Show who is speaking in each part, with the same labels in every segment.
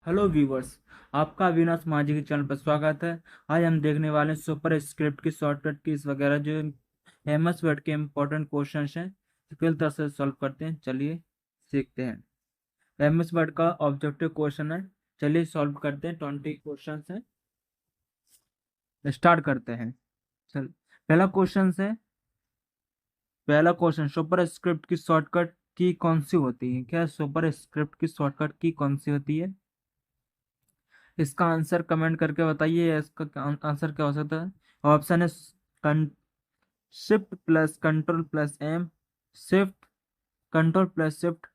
Speaker 1: Hello viewers. आपका अविनाश माझी के चैनल पर स्वागत है। आज हम देखने वाले हैं सुपर स्क्रिप्ट की शॉर्टकट कीज वगैरह जो एमएस वर्ड के इम्पोर्टेंट क्वेश्चंस हैं, किस तरह से सॉल्व करते हैं। चलिए सीखते हैं। एमएस वर्ड का ऑब्जेक्टिव क्वेश्चन है। चलिए सॉल्व करते हैं। 20 क्वेश्चन हैं, स्टार्ट करते हैं। चल, पहला क्वेश्चन, सुपर स्क्रिप्ट की शॉर्टकट की कौन सी होती है? क्या सुपर स्क्रिप्ट की शॉर्टकट की कौन सी होती है? इसका आंसर कमेंट करके बताइए। इसका आंसर क्या हो सकता है? ऑप्शन है shift plus control plus M, shift control plus shift,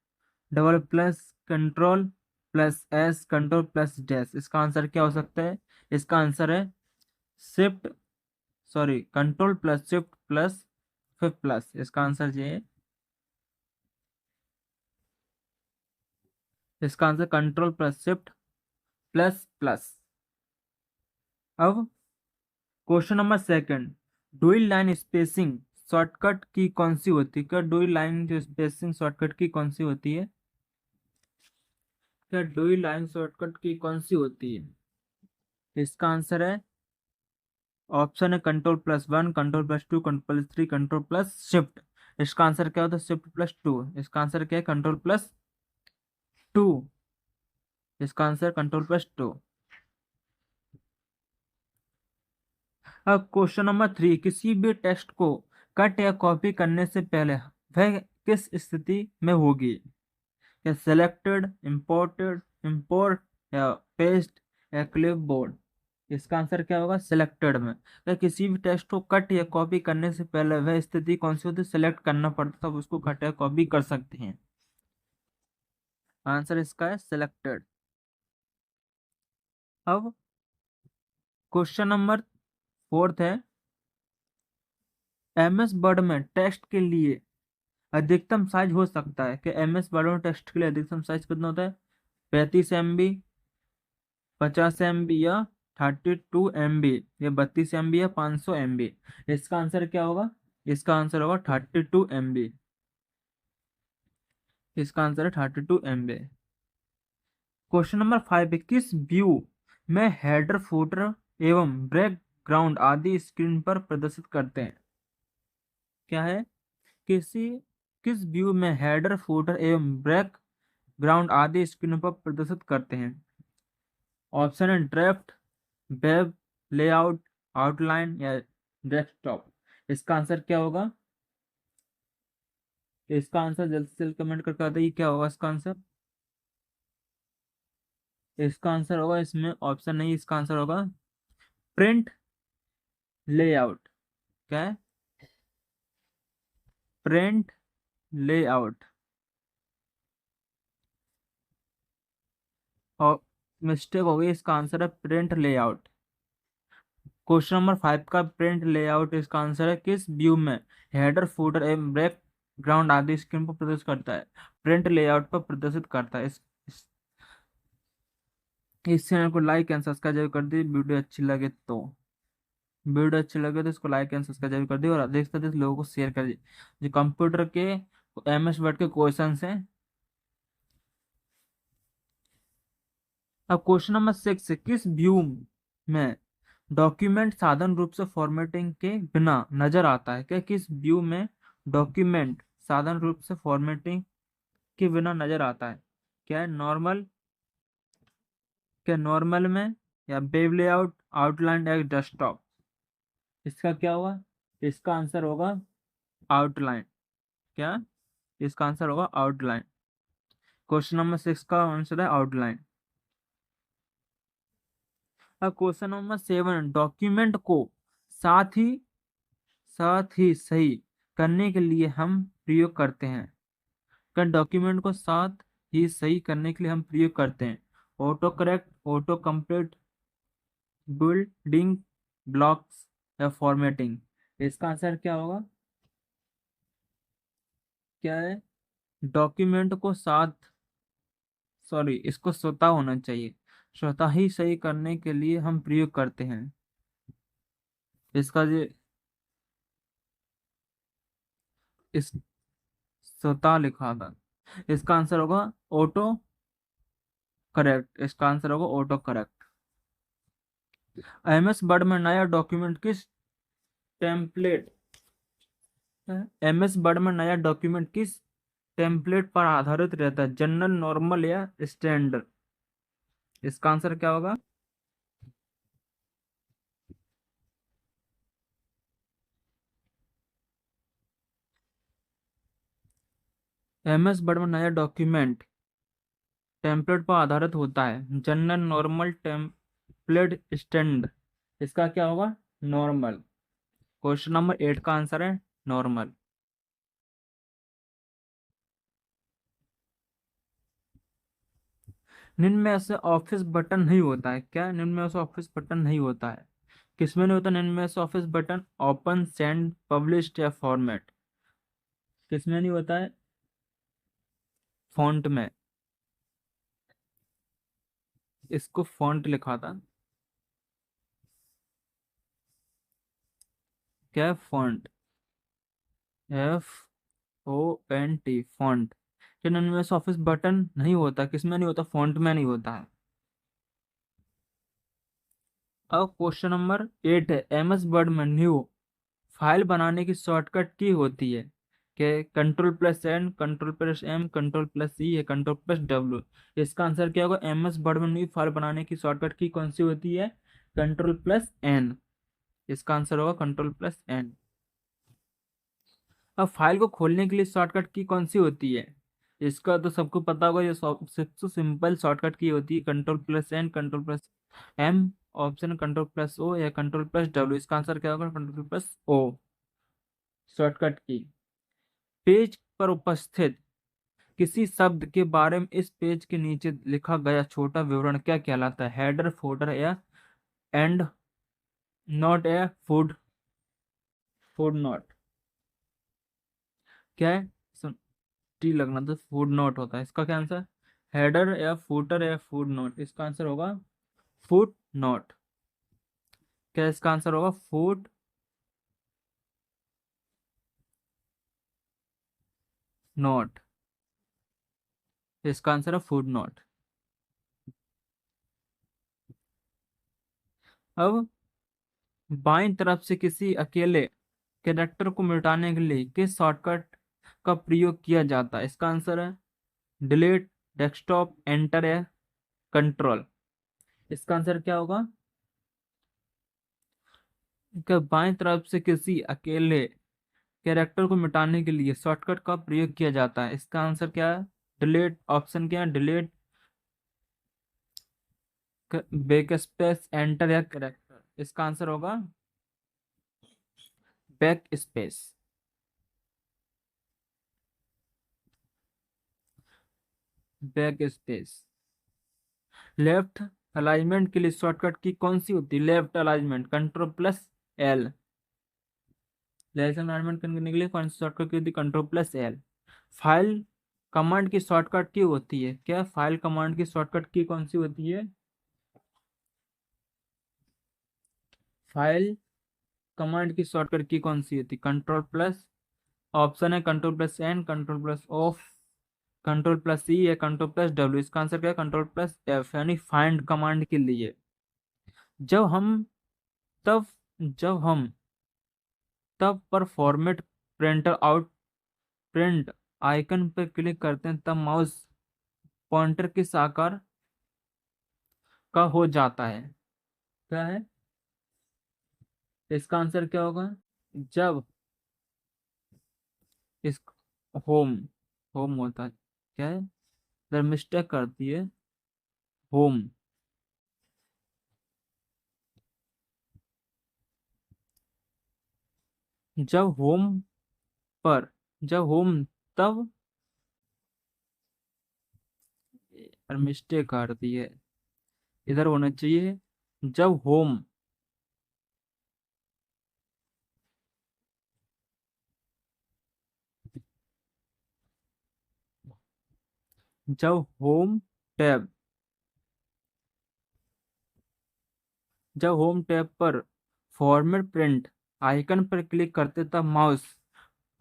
Speaker 1: double plus control plus S, control plus dash. इसका आंसर क्या हो सकता है? इसका आंसर है shift sorry control plus shift plus fifth plus. इसका आंसर ये है। इसका answer control plus shift plus plus. अब question number second, dual line spacing shortcut की कौन सी होती है? क्या डुअल लाइन जो स्पेसिंग शॉर्टकट की कौन सी होती है? क्या डुअल लाइन शॉर्टकट की कौन सी होती है? इसका आंसर है ऑप्शन है control plus one, control plus two, control plus three, control plus shift. इसका आंसर क्या होता है? Shift plus two. इसका आंसर क्या है? Control plus two. इसका आंसर कंट्रोल प्लस टू। अब क्वेश्चन नंबर थ्री, किसी भी टेक्स्ट को कट या कॉपी करने से पहले वह किस स्थिति में होगी? या सेलेक्टेड, इंपोर्टेड, इंपोर्ट, या पेस्ट, या क्लिपबोर्ड। इसका आंसर क्या होगा? सिलेक्टेड में। तो किसी भी टेक्स्ट को कट या कॉपी करने से पहले वह स्थिति कौन सी होती है? सेलेक्ट करना पड़ता तब उसको कट या कॉपी कर सकते हैं। आंसर इसका है सिलेक्टेड। अब क्वेश्चन नंबर फोर्थ है, एमएस वर्ड में टेक्स्ट के लिए अधिकतम साइज हो सकता है कि एमएस वर्ड में टेक्स्ट के लिए अधिकतम साइज कितना होता है? 35 MB, 50 MB, या 32 MB, या 32 MB, या 500 MB। इसका आंसर क्या होगा? इसका आंसर होगा 32 MB। इसका आंसर है 32 MB। क्वेश्चन नंबर फाइव, किस व्यू में हेडर, फुटर एवं बैकग्राउंड आदि स्क्रीन पर प्रदर्शित करते हैं? क्या है? किसी किस व्यू में हेडर, फुटर एवं बैकग्राउंड आदि स्क्रीन पर प्रदर्शित करते हैं? ऑप्शन है ड्राफ्ट, वेब, लेआउट, आउटलाइन, या डेस्कटॉप। इसका आंसर क्या होगा? इसका आंसर जल्द से जल्द कमेंट करके बताइए क्या होगा इसका आंसर। इसका आंसर होगा, इसमें ऑप्शन नहीं, इसका आंसर होगा प्रिंट लेआउट। क्या है? Print layout. और मिस्टेक हो गई, इसका आंसर है print layout. Question number five का प्रिंट लेआउट इसका आंसर है किस व्यू में हेडर, फुटर एवं बैकग्राउंड आदि स्क्रीन पर प्रदर्शित करता है? प्रिंट लेआउट पर प्रदर्शित करता है। इस चैनल को लाइक एंड सब्सक्राइब जरूर कर दी। वीडियो अच्छी लगे तो इसको लाइक एंड सब्सक्राइब जरूर कर दी, और अधिक से अधिक लोगों को शेयर कर दी। जो कंप्यूटर के एमएस वर्ड के क्वेश्चन हैं। अब क्वेश्चन नंबर सिक्स, किस व्यू में डॉक्यूमेंट साधारण रूप से फॉर्मेटिंग के बिना नजर आता है? क्या किस व्यू में डॉक्यूमेंट साधारण रूप से फॉर्मेटिंग के बिना नजर आता है? क्या है? नॉर्मल, क्या नॉर्मल में, या वेब लेआउट, आउटलाइन, या डेस्कटॉप। इसका क्या होगा? इसका आंसर होगा आउटलाइन। क्या? इसका आंसर होगा आउटलाइन। क्वेश्चन नंबर सिक्स का आंसर है आउटलाइन। अब क्वेश्चन नंबर सेवन, डॉक्यूमेंट को साथ ही सही करने के लिए हम प्रयोग करते हैं? क्या डॉक्यूमेंट को साथ ही सही करने के लिए हम प्रयोग करते हैं? Auto correct, auto complete, building blocks, या फॉर्मेटिंग। इसका आंसर क्या होगा? क्या है? डॉक्यूमेंट को साथ सॉरी इसको स्वतः होना चाहिए। स्वतः ही सही करने के लिए हम प्रयोग करते हैं। इसका जो इस स्वतः लिखा था, इसका आंसर होगा ऑटो करेक्ट, इसका आंसर होगा ऑटो करेक्ट। एमएस वर्ड में नया डॉक्यूमेंट किस टेम्पलेट एमएस वर्ड में नया डॉक्यूमेंट किस टेम्पलेट पर आधारित रहता है, जनरल, नॉर्मल या स्टैंडर्ड? इसका आंसर क्या होगा? एमएस वर्ड में नया डॉक्यूमेंट टेम्पलेट पर आधारित होता है, जनरल, नॉर्मल, टेम्पलेट, स्टैंडर्ड? इसका क्या होगा? नॉर्मल। क्वेश्चन नंबर 8 का आंसर है नॉर्मल। निम्न में से ऑफिस बटन नहीं होता है क्या? निम्न में से ऑफिस बटन नहीं होता है, किसमें नहीं होता निम्न में से office button? Open, send, publish या फॉर्मेट? किसमें नहीं होता है? फॉन्ट में। इसको फॉन्ट लिखा था, क्या है? Font, FONT, font. कि निम्न में से ऑफिस बटन नहीं होता, किसमें नहीं होता? फॉन्ट में नहीं होता है। अब क्वेश्चन नंबर 8 है, एमएस वर्ड में न्यू फाइल बनाने की शॉर्टकट की होती है? कि Ctrl+N, Ctrl+M, Ctrl+C या Ctrl+W? इसका आंसर क्या होगा? एमएस वर्ड में न्यू फाइल बनाने की शॉर्टकट की कौन सी होती है? Ctrl+N। इसका आंसर होगा Ctrl+N। अब फाइल को खोलने के लिए शॉर्टकट की कौन सी होती है? इसका तो सबको पता होगा, ये सबसे सिंपल शॉर्टकट की होती है Ctrl+N, Ctrl+M, ऑप्शन Ctrl+O या Ctrl+W? इसका आंसर क्या होगा? Ctrl+O, शॉर्टकट की। पेज पर उपस्थित किसी शब्द के बारे में इस पेज के नीचे लिखा गया छोटा विवरण क्या कहलाता है? हेडर, फुटर या एंड नोट या फुट नोट? क्या है? टी लगना तो फुट नोट होता है। इसका क्या आंसर? हेडर या फुटर या फुट नोट? इसका आंसर होगा फुट नोट। क्या इसका आंसर होगा? Foot note. इसका आंसर है फुट नोट। अब बाईं तरफ से किसी अकेले कैरेक्टर को मिटाने के लिए किस शॉर्टकट का प्रयोग किया जाता है? इसका आंसर है डिलीट, डेस्कटॉप, एंटर या कंट्रोल? इसका आंसर क्या होगा? क्या बाईं तरफ से किसी अकेले कैरेक्टर को मिटाने के लिए शॉर्टकट का प्रयोग किया जाता है? इसका आंसर क्या है? डिलीट, ऑप्शन क्या है? डिलीट, बैक स्पेस, एंटर या कैरेक्टर? इसका आंसर होगा back space. Back space. Left alignment के लिए शॉर्टकट की कौन सी होती है? Left alignment Ctrl+L। Left alignment करने के लिए कौन सी शॉर्टकट की होती है? Ctrl+L। फाइल कमांड की शॉर्टकट की होती है क्या? फाइल कमांड की शॉर्टकट की कौन सी होती है? फाइल कमांड की शॉर्टकट की कौन सी होती है? कंट्रोल प्लस, ऑप्शन है Ctrl+N, Ctrl+O, Ctrl+C या Ctrl+W? इसका आंसर क्या है? Ctrl+F, यानी फाइंड कमांड के लिए। जब हम तब जब हम तब पर format printer out print icon पर क्लिक करते हैं तब माउस पॉइंटर किस आकार का हो जाता है? क्या है? इसका आंसर क्या होगा? जब इस होम होम होता है, क्या है? अगर मिस्टेक करती है होम, जब होम पर जब होम तब और मिस्टेक करती है, इधर होना चाहिए जब होम, जब होम टैब जब होम टैब पर फॉर्मेट प्रिंट आइकन पर क्लिक करते तब माउस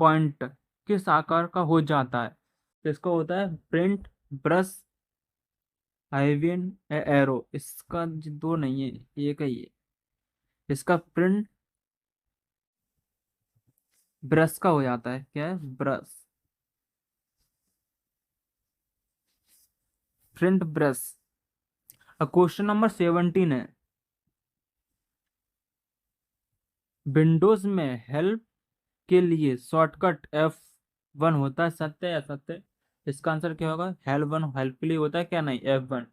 Speaker 1: पॉइंट किस आकार का हो जाता है? तो इसको होता है प्रिंट ब्रश आईविन एरो, इसका दो नहीं है, एक ही है। इसका प्रिंट ब्रश का हो जाता है, क्या है, brush, print brush. Question number 17 है, विंडोज में हेल्प के लिए शॉर्टकट F1 होता है, सत्य या सत्य? इसका आंसर क्या होगा, हेल्प 1 हेल्प के लिए होता है क्या, नहीं, F1।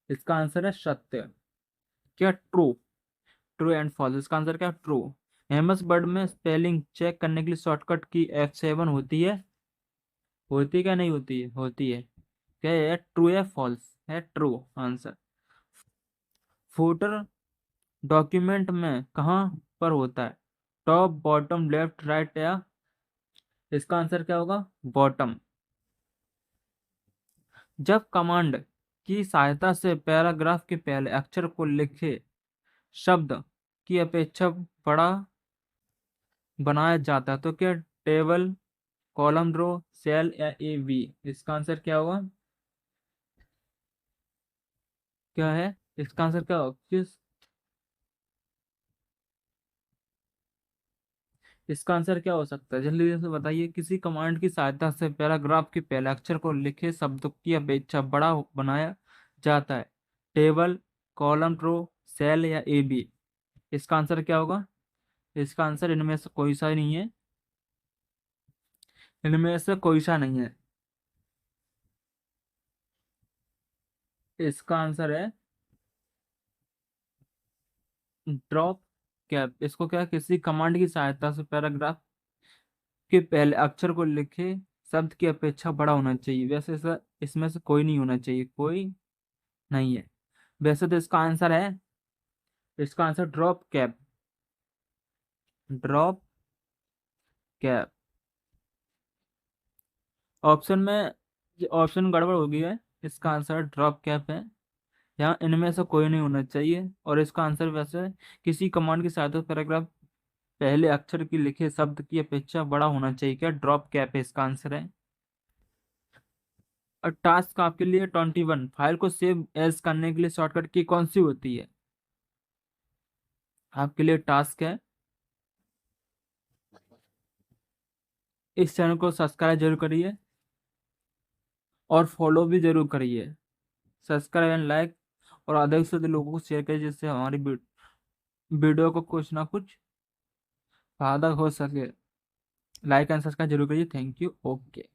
Speaker 1: इसका आंसर है सत्य। क्या, ट्रू? ट्रू एंड फॉल्स, इसका आंसर क्या, ट्रू। एमएस वर्ड में स्पेलिंग चेक करने के लिए शॉर्टकट की F7 होती है, होती क्या, नहीं होती है, होती है। क्या है, ट्रू या फॉल्स, है ट्रू आंसर। फुटर डॉक्यूमेंट में कहाँ पर होता है, टॉप, बॉटम, लेफ्ट, राइट या? इसका आंसर क्या होगा, बॉटम। जब कमांड की सहायता से पैराग्राफ के पहले अक्षर को लिखे शब्द की अपेक्षा बड़ा बनाया जाता है तो क्या, टेबल, कॉलम, रो, सेल या A B? इसका आंसर क्या होगा, क्या है, इसका आंसर क्या होगा, इसका आंसर क्या हो सकता है, जल्दी से बताइए। किसी कमांड की सहायता से पैराग्राफ के पहले अक्षर को लिखे शब्द की अपेक्षा बड़ा बनाया जाता है, टेबल, कॉलम, रो, सेल या A B? इसका आंसर क्या होगा, इसका आंसर इनमें से कोई सा नहीं है, इनमें से कोई सा नहीं है। इसका आंसर है ड्रॉप कैप। इसको क्या, किसी कमांड की सहायता से पैराग्राफ के पहले अक्षर को लिखे शब्द की अपेक्षा बड़ा होना चाहिए, वैसे इसमें से कोई नहीं होना चाहिए, कोई नहीं है। वैसे तो इसका आंसर है, इसका answer drop cap, drop cap. Option में, ऑप्शन गड़बड़ हो गई है, इसका आंसर ड्रॉप कैप है। यहाँ इनमें से कोई नहीं होना चाहिए, और इसका आंसर वैसे किसी कमांड की सहायता से पैराग्राफ पहले अक्षर की लिखे शब्द की अपेक्षा बड़ा होना चाहिए, क्या, ड्रॉप कैप है इसका आंसर है। और टास्क आपके लिए 21, फाइल को सेव एज करने के लिए शॉर्टकट की कौन सी होती है? आपके लिए टास्क है, इस चैनल को सब्सक्राइब जरूर करिए और फॉलो भी जरूर करिए। सब्सक्राइब एंड लाइक, और अधिक से अधिक लोगों को शेयर करिए, जिससे हमारी वीडियो को कुछ ना कुछ फायदा हो सके। लाइक एंड सब्सक्राइब जरूर करिए। Thank you. ओके।